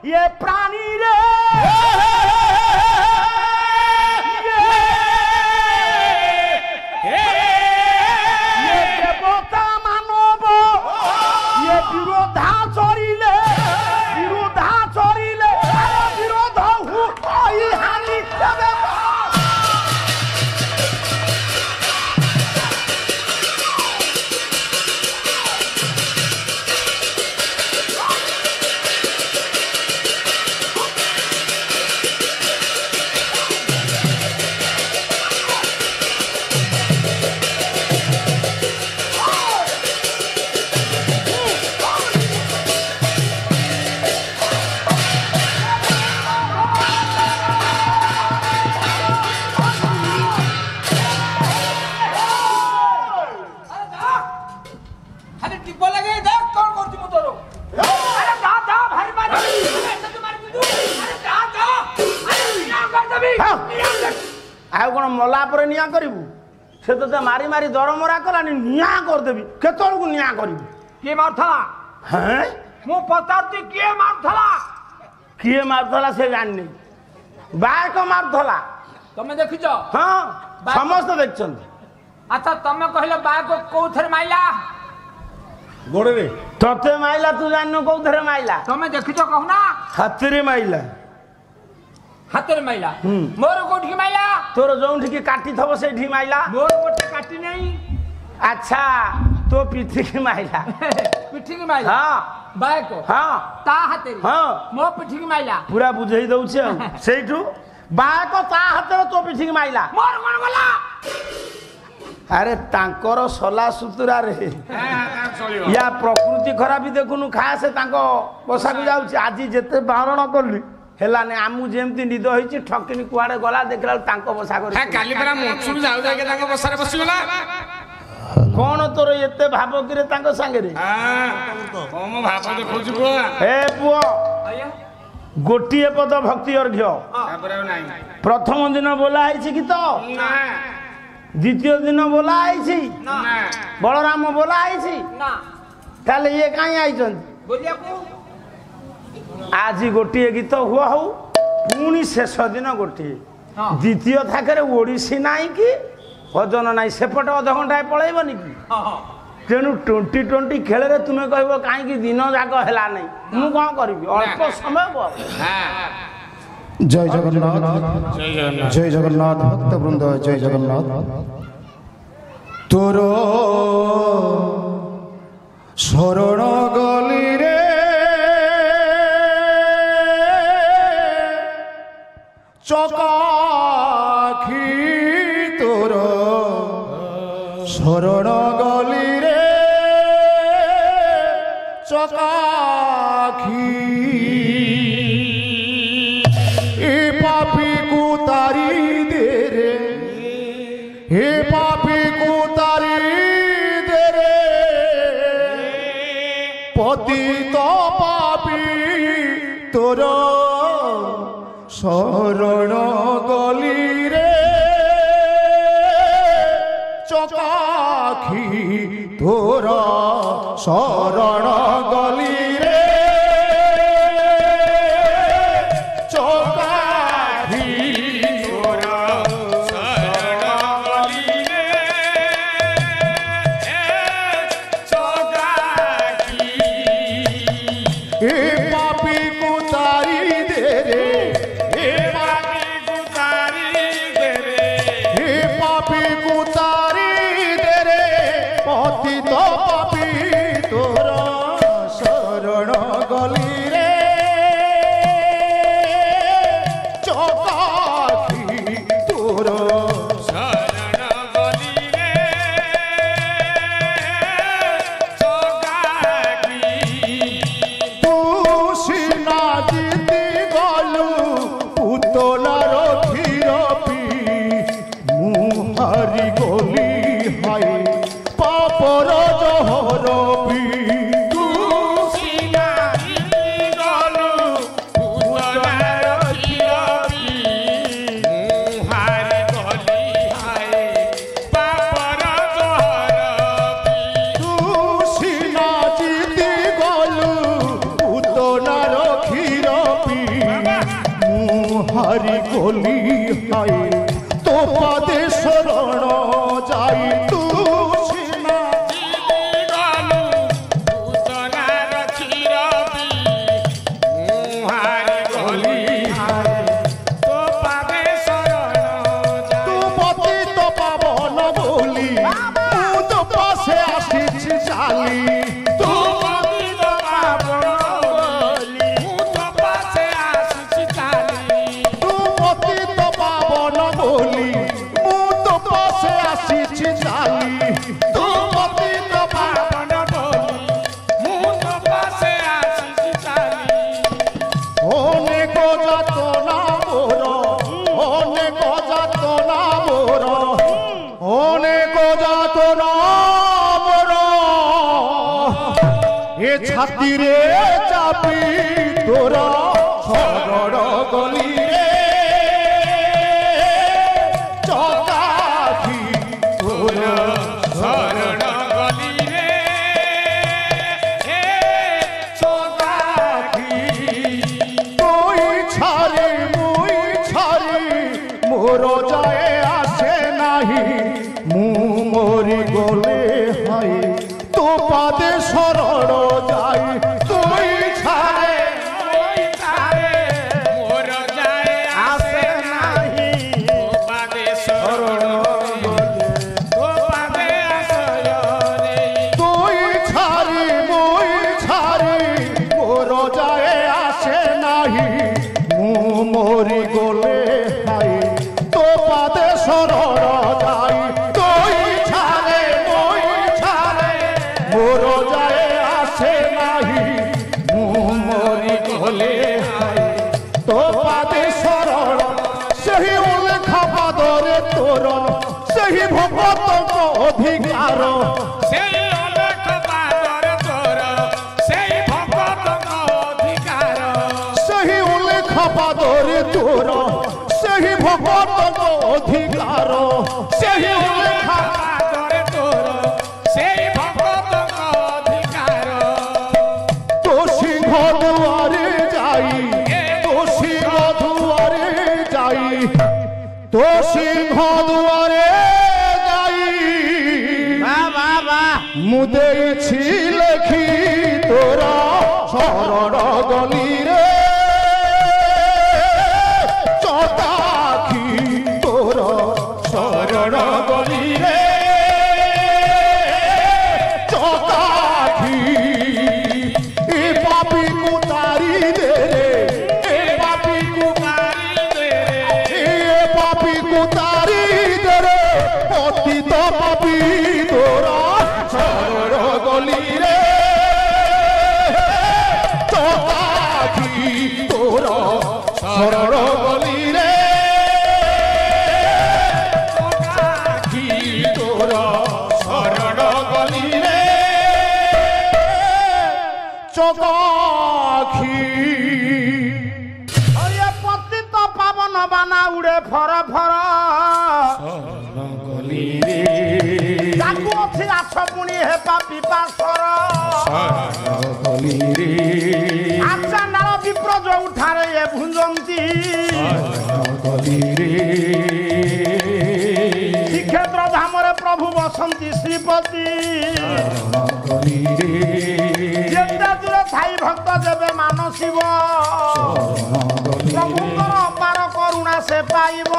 ये प्राणी रे ये देवता मानव ये विरोधा चरिले विरोध हुई हानि मला पर निया करिबू से तो मारी मारी दरमरा कलानी निया करदेबी केतळकू निया करिबू के मारथला हैं मु पचाती के मारथला से जाननी बाय को मारथला तमे देखिছো हां समस्त देखछन अच्छा तमे कहले बाय को कोथरे माइला गोड़े रे तते माइला तू जाननो कोथरे माइला तमे देखिছো कहना हाथरे माइला हाथरे माइला मोर कोठी माइला तोर जोंठी की काटी थबो से ढी माइला मोर कोठी काटी नहीं अच्छा तो पीठी की माइला पीठी की माइला हां बाय को हां ता हाथरे हां मो पीठी की माइला पूरा बुझेई दउ छे सेठू बाय को ता हाथरे तो पीठी की माइला मोर कोन गला अरे तांकर सला सुतुरा रे या प्रकृति खराबी देखुनु खासे तांको बसा को जाउची आज जेते बारण करली हेला ने आमु जेमती निद होईची ठकिनी कुआडे गला देखला तांको बसा कर हा काली परा मोचुर जाउ जाके तांको बसारे बसी गला कोन तोर एते भाव किरे तांको संगे रे हां कोम भाव देखौछु को ए पुओ गोटिए पद भक्ति अर्घ्य तापर नाही प्रथम दिन बोला आइछि कि तो ना द्वितीय दिन बोला आइछि ना बलराम बोला आइछि ना ताले ये काई आइछन बोलिया को आज गोटे गीत हुआ हो पुणी शेष दिन गोटे द्वितीय थाकरे ओडिसी नाई कि भजन नाई सेपटे अध घंटा पलैबनी कि तेणु 2020 खेल रे तुम्हें कहबो काई कि दिन जाक हैला नै मु कोन करबी अल्प समय जय जगन्नाथ जय जगन्नाथ भक्त वृंद जय जगन्नाथ तोरो शरण गली रे चकाखी तोर शरण गली रे चकाखी ए पापी को तारी दे रे हे पापी को तारी दे रे पतित पापी तोर शरण गली रे चकाखी तोर शरण गली रे चकाखी तोर शरण गली रे चकाखी ए पापी को तारी दे रे মুহারি গলি হাই তো পাদে শরণ যাই তু সিনা গলু উতনার ক্ষীর পি মুহারি গলি তো পাবে শরণ তু পতিত পাবন বলি মু তো পাশে আসিছি চালি তু পতিত পাবন বলি মু তো পাশে আসিছি চালি তু পতিত পাবন বলি মু তো পাশে আসিছি চালি তু পতিত পাবন বলি মু তো পাশে আসিছি চালি অনেক যাতনা মোর অনেক যাতনা মোর অনেক যাতনা মোর এ ছাতিরে চাপি তোর শরণ গলি রে চকাখি তোর শরণ গলি রে চোদাখি মুই ছাড়ি মোর যায় আসে নাহি মু মরি গলে হাই তো পাদে শরণ যাই তুই ছাড়ে ওই তারে মোর যায় আসে নাহি ও পাদে শরণ ও পাদে আসয় রে তুই ছাড়ি মোর যায় আসে নাহি মু মরি গলে হাই তো পাদে শরণ যাই তুই ছাড়ে মোর যায় আসে নাহি মু মরি গলে হাই তো পাদে শরণ সেই উল্লেখা পাদরে তোর সেই ভগতଙ୍କ অধিকার সেই অলেখ পাদরে তোর সেই ভগতଙ୍କ অধিকার ସେହି ଉଲ୍ଲେଖ ପାଦରେ ତୋର ସେହି ଭଗତଙ୍କ ଅଧିକାର ସେହି ଉଲ୍ଲେଖ ପାଦରେ ତୋର সেই ভগতଙ୍କ অধিকার ତୋ ସିଂହ ଦୁଆରେ ଯାଇ ତୋ ସିଂହ ଦୁଆରେ ଯାଇ ତୋ ସିଂହ ଦୁଆରେ ଯାଇ ମୁଁ ଦେଇଛି ଲେଖି ତୋର ଶରଣ ଗଲିରେ ଚକାଖି ତୋର ଶରଣ ଗଲିରେ ଚକାଖି ଏ ପାପୀକୁ ତାରି ଦେ ଏ ପାପୀକୁ ତାରି ଦେ ପତିତ ପାପୀ ତୋର ଶରଣ ଗଲିରେ ଚକାଖି ତୋର ଶରଣ ଗଲିରେ ଚକାଖି ତୋର ଶରଣ ଗଲିରେ ଚକାଖି ଏ ପତିତ ପାବନ ବାନା ଉଡେ ଫର ଫର ତାକୁ ଅଛି ଆସ ପୁଣି ହେବା ପିପାସର ଆଚାଣ୍ଡାଳ ବିପ୍ର ଯୋଉଠାରେ ଏ ଭୁଞ୍ଜନ୍ତି ଶ୍ରୀକ୍ଷେତ୍ର ଧାମରେ ପ୍ରଭୁ ବସନ୍ତି ଶ୍ରୀପତି ଯେତେ ଦୂର ଥାଇ ଭକ୍ତ ଯେବେ ମାନସିବ ପ୍ରଭୁଙ୍କର ଅପାର କରୁଣା ସେ ପାଇବ